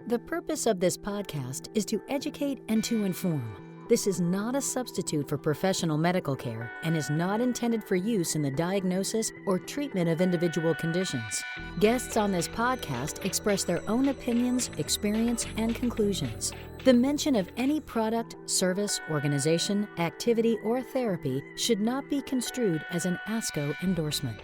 The purpose of this podcast is to educate and to inform. This is not a substitute for professional medical care and is not intended for use in the diagnosis or treatment of individual conditions. Guests on this podcast express their own opinions, experience, and conclusions. The mention of any product, service, organization, activity, or therapy should not be construed as an ASCO endorsement.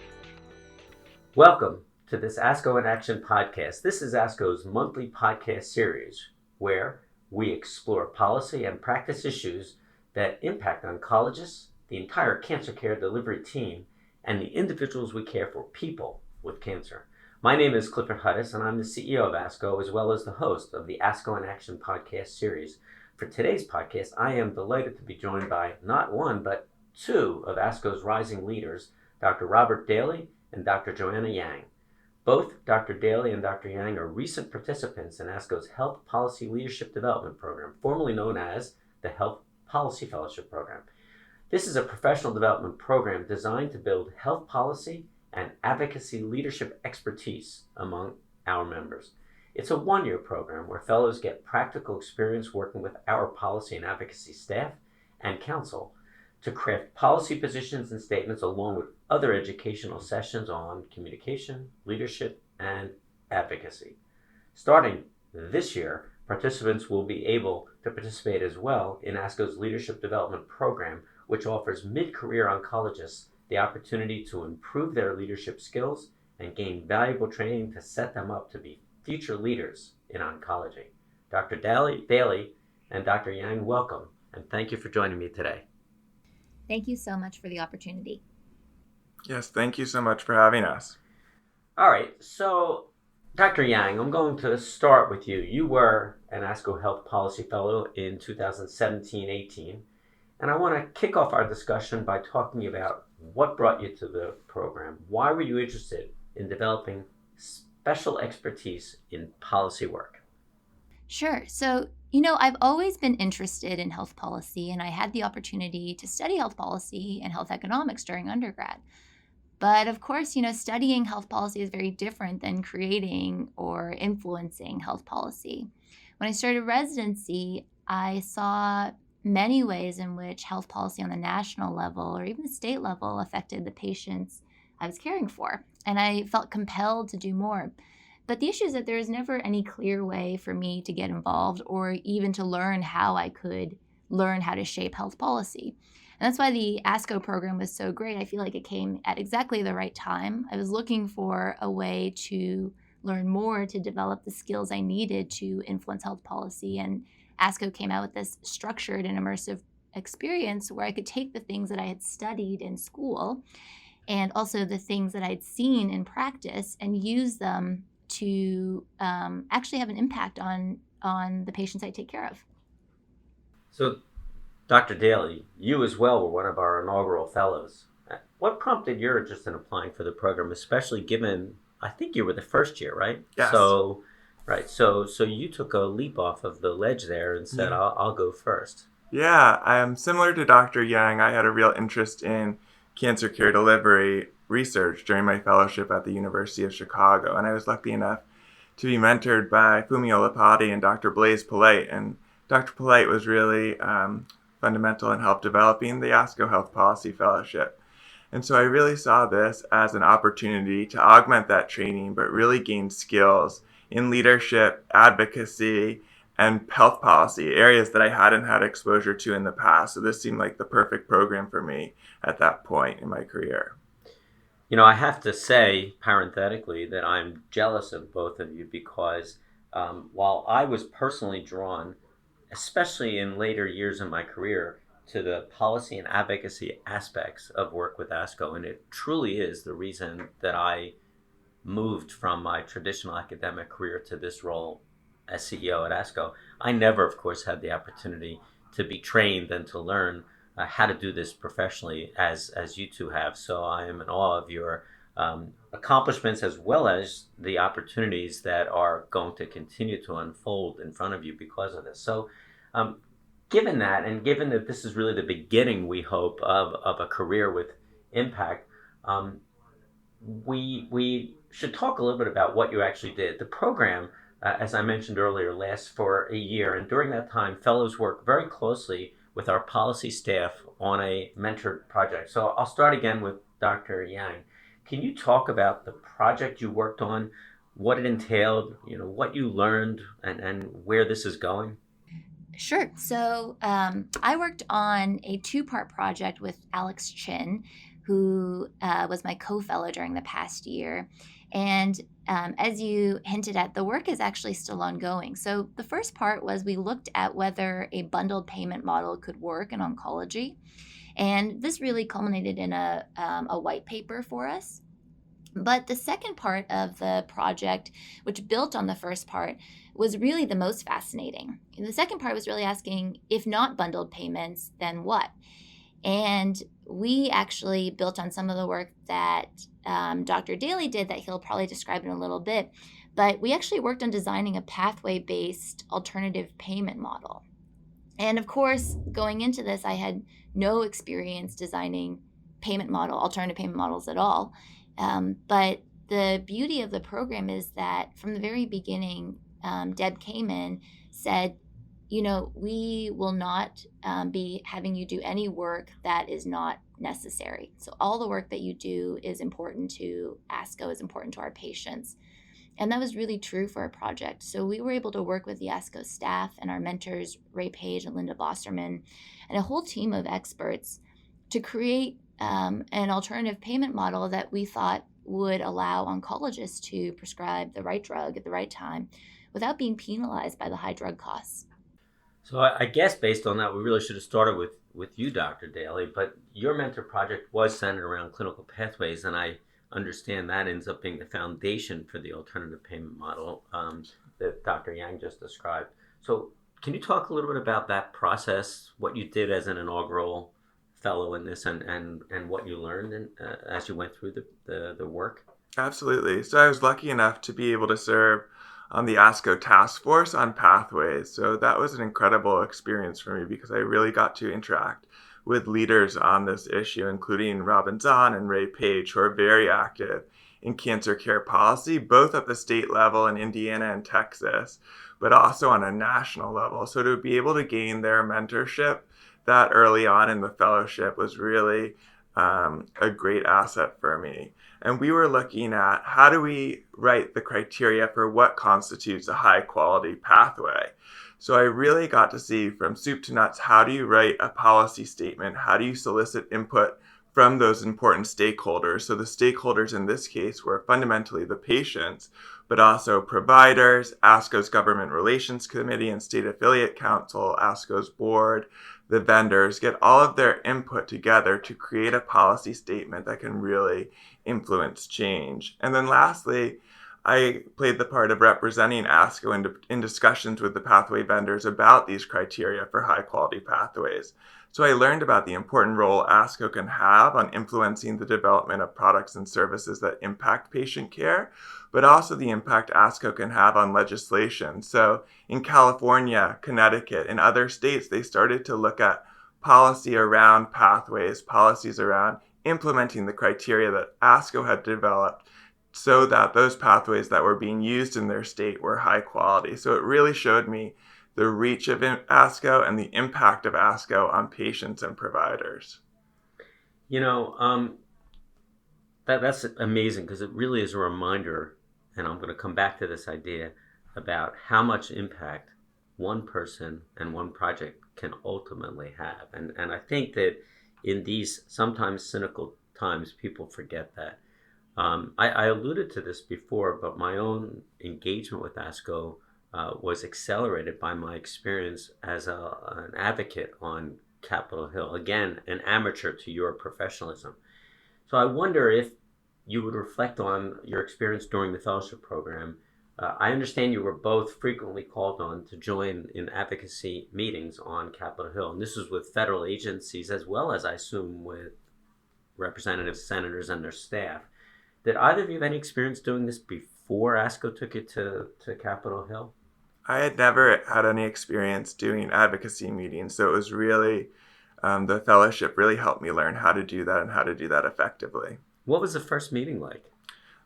Welcome to this ASCO in Action podcast. This is ASCO's monthly podcast series where we explore policy and practice issues that impact oncologists, the entire cancer care delivery team, and the individuals we care for, people with cancer. My name is Clifford Hudis, and I'm the CEO of ASCO, as well as the host of the ASCO in Action podcast series. For today's podcast, I am delighted to be joined by not one, but two of ASCO's rising leaders, Dr. Robert Daly and Dr. Joanna Yang. Both Dr. Daly and Dr. Yang are recent participants in ASCO's Health Policy Leadership Development Program, formerly known as the Health Policy Fellowship Program. This is a professional development program designed to build health policy and advocacy leadership expertise among our members. It's a one-year program where fellows get practical experience working with our policy and advocacy staff and counsel to craft policy positions and statements along with other educational sessions on communication, leadership, and advocacy. Starting this year, participants will be able to participate as well in ASCO's Leadership Development Program, which offers mid-career oncologists the opportunity to improve their leadership skills and gain valuable training to set them up to be future leaders in oncology. Dr. Daly and Dr. Yang, welcome, and thank you for joining me today. Thank you so much for the opportunity. Yes, thank you so much for having us. All right, so Dr. Yang, I'm going to start with you. You were an ASCO Health Policy Fellow in 2017-18, and I want to kick off our discussion by talking about what brought you to the program. Why were you interested in developing special expertise in policy work? Sure. So, I've always been interested in health policy, and I had the opportunity to study health policy and health economics during undergrad. But of course, studying health policy is very different than creating or influencing health policy. When I started residency, I saw many ways in which health policy on the national level or even the state level affected the patients I was caring for, and I felt compelled to do more. But the issue is that there was never any clear way for me to get involved or even to learn how I could learn how to shape health policy. And that's why the ASCO program was so great. I feel like it came at exactly the right time. I was looking for a way to learn more, to develop the skills I needed to influence health policy. And ASCO came out with this structured and immersive experience where I could take the things that I had studied in school and also the things that I'd seen in practice and use them to actually have an impact on the patients I take care of. So, Dr. Daly, you as well were one of our inaugural fellows. What prompted your interest in applying for the program, especially given, I think you were the first year, right? Yes. So you took a leap off of the ledge there and said, I'll go first. Yeah, similar to Dr. Yang, I had a real interest in cancer care delivery research during my fellowship at the University of Chicago, and I was lucky enough to be mentored by Fumio Lapati and Dr. Blaise Polite, and Dr. Polite was really fundamental in help developing the ASCO Health Policy Fellowship. And so I really saw this as an opportunity to augment that training, but really gain skills in leadership, advocacy, and health policy, areas that I hadn't had exposure to in the past. So this seemed like the perfect program for me at that point in my career. I have to say, parenthetically, that I'm jealous of both of you because while I was personally drawn, especially in later years in my career, to the policy and advocacy aspects of work with ASCO, and it truly is the reason that I moved from my traditional academic career to this role as CEO at ASCO. I never, of course, had the opportunity to be trained and to learn how to do this professionally as you two have. So I am in awe of your accomplishments as well as the opportunities that are going to continue to unfold in front of you because of this. So given that, and given that this is really the beginning, we hope, of a career with impact, we should talk a little bit about what you actually did. The program as I mentioned earlier, lasts for a year. And during that time, fellows work very closely with our policy staff on a mentored project. So I'll start again with Dr. Yang. Can you talk about the project you worked on, what it entailed, what you learned, and where this is going? Sure. So I worked on a 2-part project with Alex Chin, who was my co-fellow during the past year. And as you hinted at, the work is actually still ongoing. So the first part was we looked at whether a bundled payment model could work in oncology. And this really culminated in a white paper for us. But the second part of the project, which built on the first part, was really the most fascinating. And the second part was really asking, if not bundled payments, then what? And we actually built on some of the work that Dr. Daly did that he'll probably describe in a little bit. But we actually worked on designing a pathway-based alternative payment model. And of course, going into this, I had no experience designing alternative payment models at all. But the beauty of the program is that from the very beginning, Deb came in, said, we will not be having you do any work that is not necessary. So all the work that you do is important to ASCO, is important to our patients. And that was really true for our project. So we were able to work with the ASCO staff and our mentors, Ray Page and Linda Bosterman, and a whole team of experts to create an alternative payment model that we thought would allow oncologists to prescribe the right drug at the right time without being penalized by the high drug costs. So I guess based on that, we really should have started with you, Dr. Daly, but your mentor project was centered around clinical pathways, and I understand that ends up being the foundation for the alternative payment model that Dr. Yang just described. So can you talk a little bit about that process, what you did as an inaugural fellow in this, and what you learned as you went through the work? Absolutely. So I was lucky enough to be able to serve on the ASCO task force on pathways. So that was an incredible experience for me because I really got to interact with leaders on this issue, including Robin Zahn and Ray Page, who are very active in cancer care policy, both at the state level in Indiana and Texas, but also on a national level. So to be able to gain their mentorship that early on in the fellowship was really a great asset for me. And we were looking at how do we write the criteria for what constitutes a high quality pathway. So I really got to see from soup to nuts, how do you write a policy statement? How do you solicit input from those important stakeholders? So the stakeholders in this case were fundamentally the patients, but also providers, ASCO's Government Relations Committee and State Affiliate Council, ASCO's board, the vendors, get all of their input together to create a policy statement that can really influence change. And then lastly, I played the part of representing ASCO in discussions with the pathway vendors about these criteria for high quality pathways. So I learned about the important role ASCO can have on influencing the development of products and services that impact patient care, but also the impact ASCO can have on legislation. So in California, Connecticut, and other states, they started to look at policy around pathways, policies around implementing the criteria that ASCO had developed so that those pathways that were being used in their state were high quality. So it really showed me the reach of ASCO and the impact of ASCO on patients and providers. That's amazing because it really is a reminder, and I'm going to come back to this idea about how much impact one person and one project can ultimately have. And I think that in these sometimes cynical times, people forget that. I alluded to this before, but my own engagement with ASCO was accelerated by my experience as an advocate on Capitol Hill. Again, an amateur to your professionalism. So I wonder if you would reflect on your experience during the fellowship program. I understand you were both frequently called on to join in advocacy meetings on Capitol Hill. And this was with federal agencies as well as, I assume, with representatives, senators, and their staff. Did either of you have any experience doing this before ASCO took it to Capitol Hill? I had never had any experience doing advocacy meetings, so it was really, the fellowship really helped me learn how to do that and how to do that effectively. What was the first meeting like?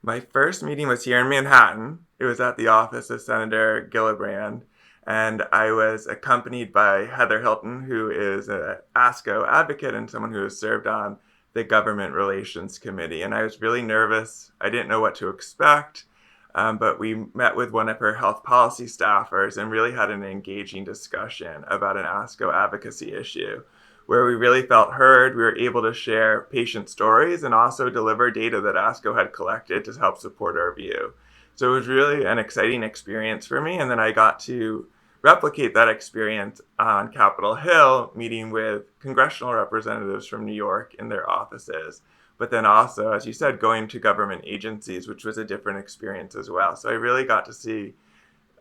My first meeting was here in Manhattan. It was at the office of Senator Gillibrand, and I was accompanied by Heather Hilton, who is an ASCO advocate and someone who has served on the Government Relations Committee. And I was really nervous. I didn't know what to expect, but we met with one of her health policy staffers and really had an engaging discussion about an ASCO advocacy issue, where we really felt heard. We were able to share patient stories and also deliver data that ASCO had collected to help support our view. So it was really an exciting experience for me. And then I got to replicate that experience on Capitol Hill, meeting with congressional representatives from New York in their offices. But then also, as you said, going to government agencies, which was a different experience as well. So I really got to see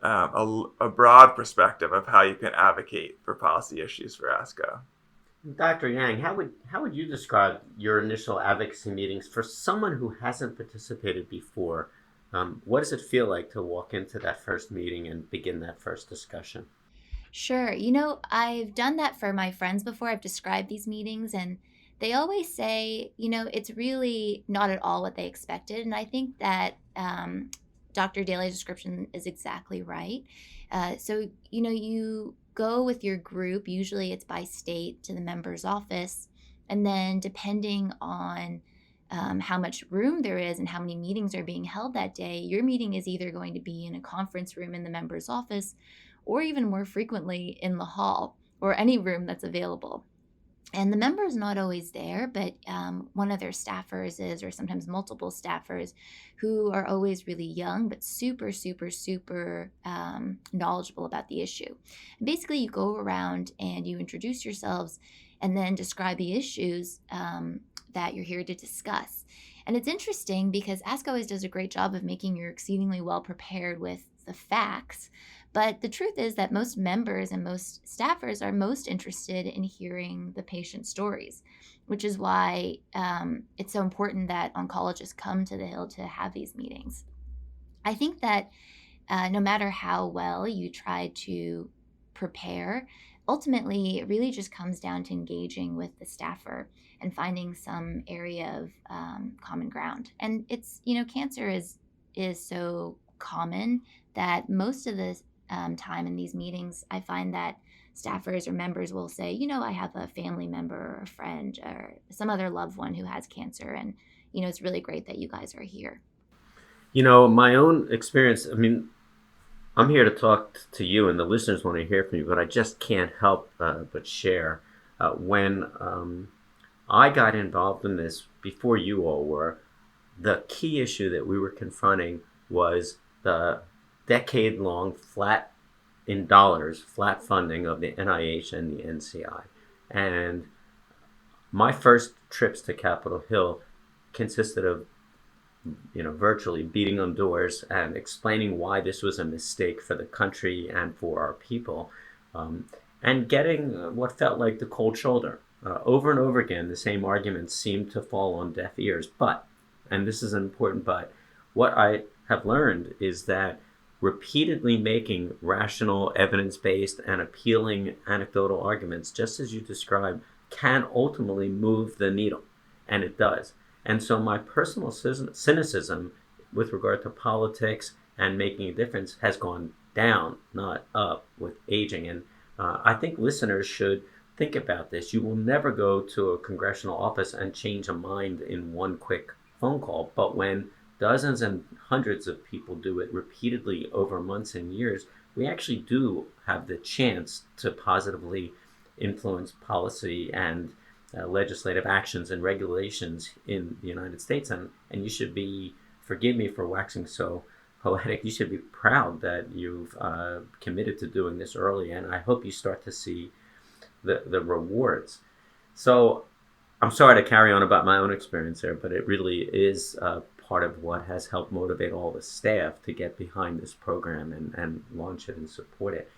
a broad perspective of how you can advocate for policy issues for ASCO. Dr. Yang, how would you describe your initial advocacy meetings for someone who hasn't participated before? What does it feel like to walk into that first meeting and begin that first discussion? Sure. I've done that for my friends before. I've described these meetings, and they always say, it's really not at all what they expected. And I think that Dr. Daly's description is exactly right. So, you go with your group, usually it's by state, to the member's office. And then depending on how much room there is and how many meetings are being held that day, your meeting is either going to be in a conference room in the member's office, or even more frequently in the hall or any room that's available. And the member is not always there, but one of their staffers is, or sometimes multiple staffers, who are always really young, but super, super, super knowledgeable about the issue. And basically, you go around and you introduce yourselves and then describe the issues that you're here to discuss. And it's interesting because ASCO always does a great job of making you exceedingly well prepared with the facts. But the truth is that most members and most staffers are most interested in hearing the patient stories, which is why it's so important that oncologists come to the Hill to have these meetings. I think that no matter how well you try to prepare, ultimately, it really just comes down to engaging with the staffer and finding some area of common ground. And it's, cancer is so common that most of the time in these meetings, I find that staffers or members will say, I have a family member or a friend or some other loved one who has cancer. And, it's really great that you guys are here. My own experience, I'm here to talk to you and the listeners want to hear from you, but I just can't help but share. When I got involved in this before you all were, the key issue that we were confronting was the decade-long flat funding of the NIH and the NCI. And my first trips to Capitol Hill consisted of virtually beating on doors and explaining why this was a mistake for the country and for our people, and getting what felt like the cold shoulder. Over and over again, the same arguments seemed to fall on deaf ears. But, and this is an important but, what I have learned is that repeatedly making rational, evidence-based, and appealing anecdotal arguments, just as you described, can ultimately move the needle, and it does. And so my personal cynicism with regard to politics and making a difference has gone down, not up, with aging. And I think listeners should think about this. You will never go to a congressional office and change a mind in one quick phone call. But when dozens and hundreds of people do it repeatedly over months and years, we actually do have the chance to positively influence policy and legislative actions and regulations in the United States. And you should be, forgive me for waxing so poetic, you should be proud that you've committed to doing this early, and I hope you start to see the rewards. So I'm sorry to carry on about my own experience there, but it really is part of what has helped motivate all the staff to get behind this program and launch it and support it.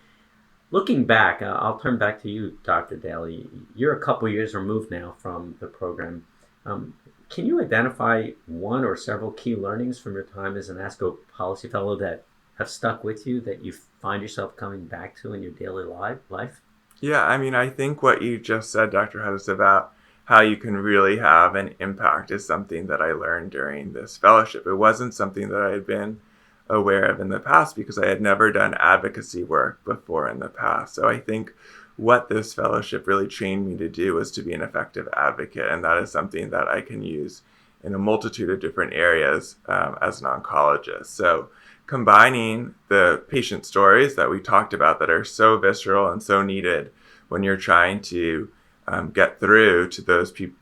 Looking back, I'll turn back to you, Dr. Daly. You're a couple years removed now from the program. Can you identify one or several key learnings from your time as an ASCO policy fellow that have stuck with you, that you find yourself coming back to in your daily life? Yeah, I think what you just said, Dr. Hudis, about how you can really have an impact is something that I learned during this fellowship. It wasn't something that I had been aware of in the past because I had never done advocacy work before in the past. So I think what this fellowship really trained me to do was to be an effective advocate, and that is something that I can use in a multitude of different areas as an oncologist. So combining the patient stories that we talked about that are so visceral and so needed when you're trying to get through to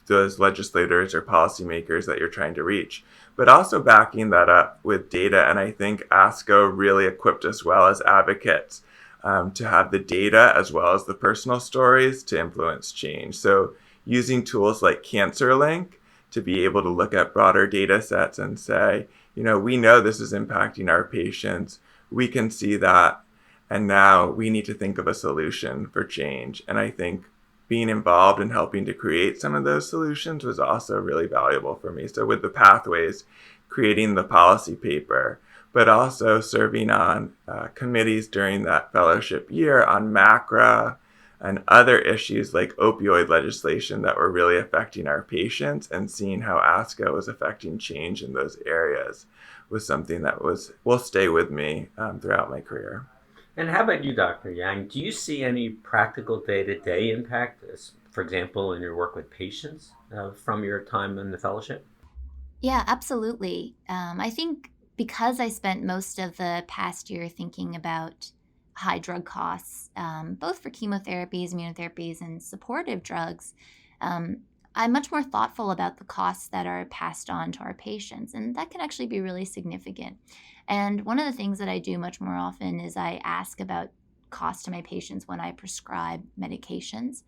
those legislators or policymakers that you're trying to reach, but also backing that up with data. And I think ASCO really equipped us well as advocates to have the data as well as the personal stories to influence change. So using tools like CancerLink to be able to look at broader data sets and say, we know this is impacting our patients. We can see that. And now we need to think of a solution for change. And I think being involved in helping to create some of those solutions was also really valuable for me. So with the pathways, creating the policy paper, but also serving on committees during that fellowship year on MACRA and other issues like opioid legislation that were really affecting our patients, and seeing how ASCO was affecting change in those areas was something that will stay with me throughout my career. And how about you, Dr. Yang? Do you see any practical day-to-day impact, for example, in your work with patients from your time in the fellowship? Yeah, absolutely. I think because I spent most of the past year thinking about high drug costs, both for chemotherapies, immunotherapies, and supportive drugs, I'm much more thoughtful about the costs that are passed on to our patients, and that can actually be really significant. And one of the things that I do much more often is I ask about cost to my patients when I prescribe medications,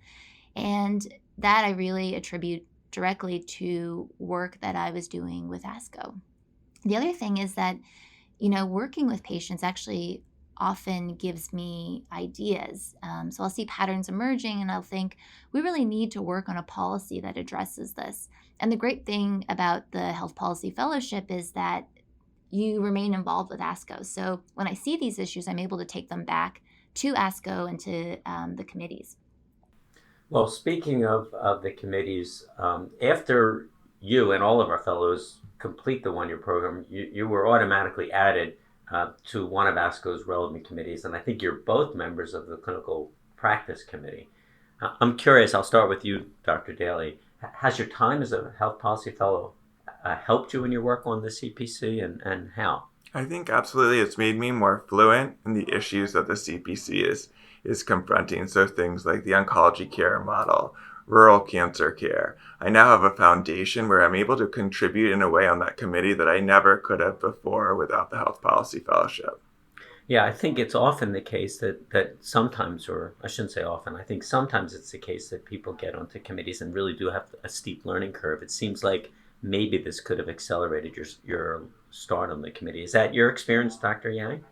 and that I really attribute directly to work that I was doing with ASCO. The other thing is that, working with patients actually often gives me ideas. So I'll see patterns emerging and I'll think, we really need to work on a policy that addresses this. And the great thing about the Health Policy Fellowship is that you remain involved with ASCO. So when I see these issues, I'm able to take them back to ASCO and to the committees. Well, speaking of the committees, after you and all of our fellows complete the one-year program, you were automatically added to one of ASCO's relevant committees, and I think you're both members of the Clinical Practice Committee. I'm curious, I'll start with you, Dr. Daly. Has your time as a Health Policy Fellow helped you in your work on the CPC, and how? I think absolutely it's made me more fluent in the issues that the CPC is confronting. So things like the oncology care model, rural cancer care. I now have a foundation where I'm able to contribute in a way on that committee that I never could have before without the Health Policy Fellowship. Yeah, I think it's often the case that sometimes, or I shouldn't say often, I think sometimes it's the case that people get onto committees and really do have a steep learning curve. It seems like maybe this could have accelerated your start on the committee. Is that your experience, Dr. Yang?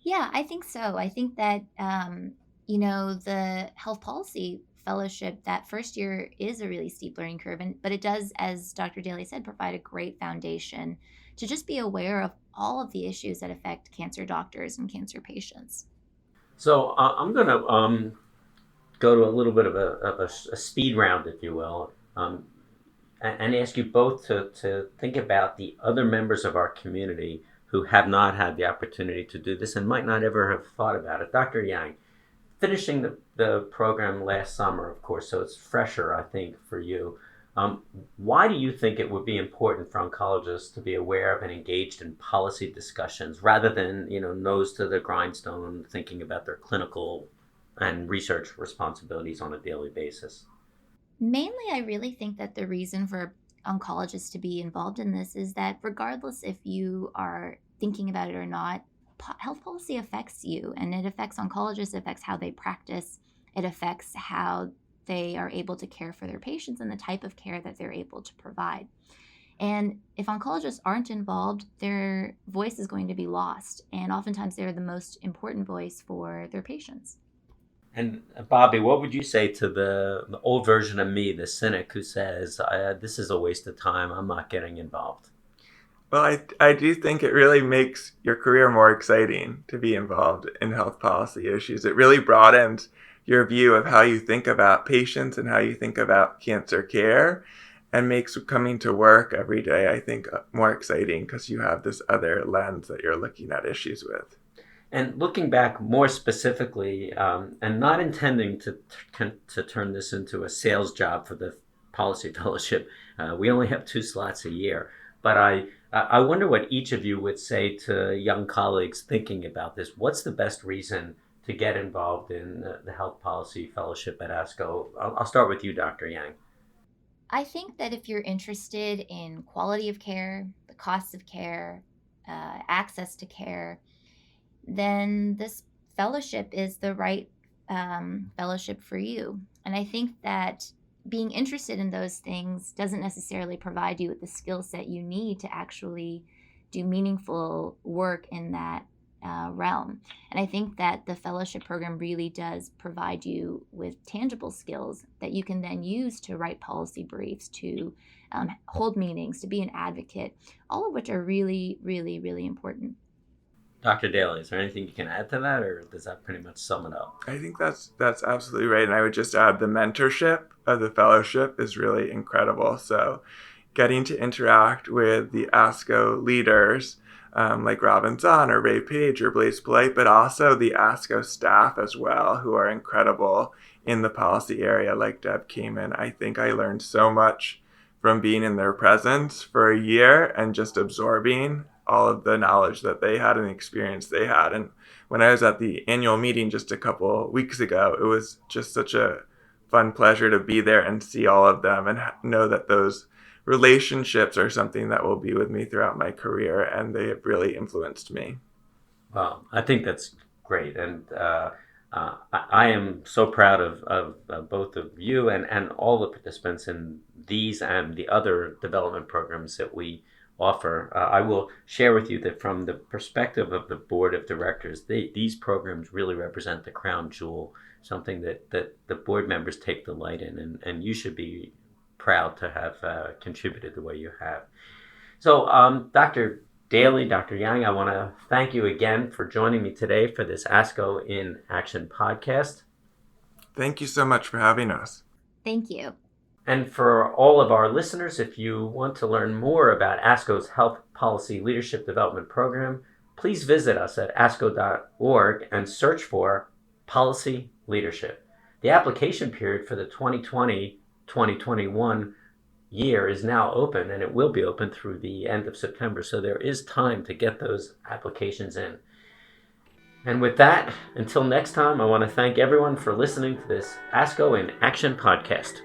Yeah, I think so. I think that, the Health Policy Fellowship, that first year is a really steep learning curve, but it does, as Dr. Daly said, provide a great foundation to just be aware of all of the issues that affect cancer doctors and cancer patients. So I'm going to go to a little bit of a speed round, if you will, and ask you both to think about the other members of our community who have not had the opportunity to do this and might not ever have thought about it. Dr. Yang, finishing the program last summer, of course, so it's fresher, I think, for you. Why do you think it would be important for oncologists to be aware of and engaged in policy discussions rather than, nose to the grindstone thinking about their clinical and research responsibilities on a daily basis? Mainly, I really think that the reason for oncologists to be involved in this is that regardless if you are thinking about it or not, health policy affects you, and it affects oncologists, it affects how they practice, it affects how they are able to care for their patients and the type of care that they're able to provide. And if oncologists aren't involved, their voice is going to be lost, and oftentimes they're the most important voice for their patients. And Bobby, what would you say to the old version of me, the cynic who says, this is a waste of time, I'm not getting involved? Well, I do think it really makes your career more exciting to be involved in health policy issues. It really broadens your view of how you think about patients and how you think about cancer care, and makes coming to work every day, I think, more exciting because you have this other lens that you're looking at issues with. And looking back more specifically, and not intending to turn this into a sales job for the policy fellowship, we only have 2 slots a year. But I wonder what each of you would say to young colleagues thinking about this. What's the best reason to get involved in the health policy fellowship at ASCO? I'll start with you, Dr. Yang. I think that if you're interested in quality of care, the costs of care, access to care, then this fellowship is the right fellowship for you. And I think that being interested in those things doesn't necessarily provide you with the skill set you need to actually do meaningful work in that realm. And I think that the fellowship program really does provide you with tangible skills that you can then use to write policy briefs, to hold meetings, to be an advocate, all of which are really, really, really important. Dr. Daly, is there anything you can add to that, or does that pretty much sum it up? I think that's absolutely right. And I would just add the mentorship of the fellowship is really incredible. So getting to interact with the ASCO leaders like Robin Zahn or Ray Page or Blaise Polite, but also the ASCO staff as well, who are incredible in the policy area, like Deb Kamen. I think I learned so much from being in their presence for a year and just absorbing all of the knowledge that they had and the experience they had. And when I was at the annual meeting just a couple weeks ago, it was just such a fun pleasure to be there and see all of them and know that those relationships are something that will be with me throughout my career, and they have really influenced me. Well, I think that's great. And I am so proud of both of you and all the participants in these and the other development programs that we offer. I will share with you that from the perspective of the board of directors, these programs really represent the crown jewel, something that the board members take delight in, and you should be proud to have contributed the way you have. So Dr. Daly, Dr. Yang, I want to thank you again for joining me today for this ASCO in Action podcast. Thank you so much for having us. Thank you. And for all of our listeners, if you want to learn more about ASCO's Health Policy Leadership Development Program, please visit us at asco.org and search for Policy Leadership. The application period for the 2020-2021 year is now open, and it will be open through the end of September, so there is time to get those applications in. And with that, until next time, I want to thank everyone for listening to this ASCO in Action podcast.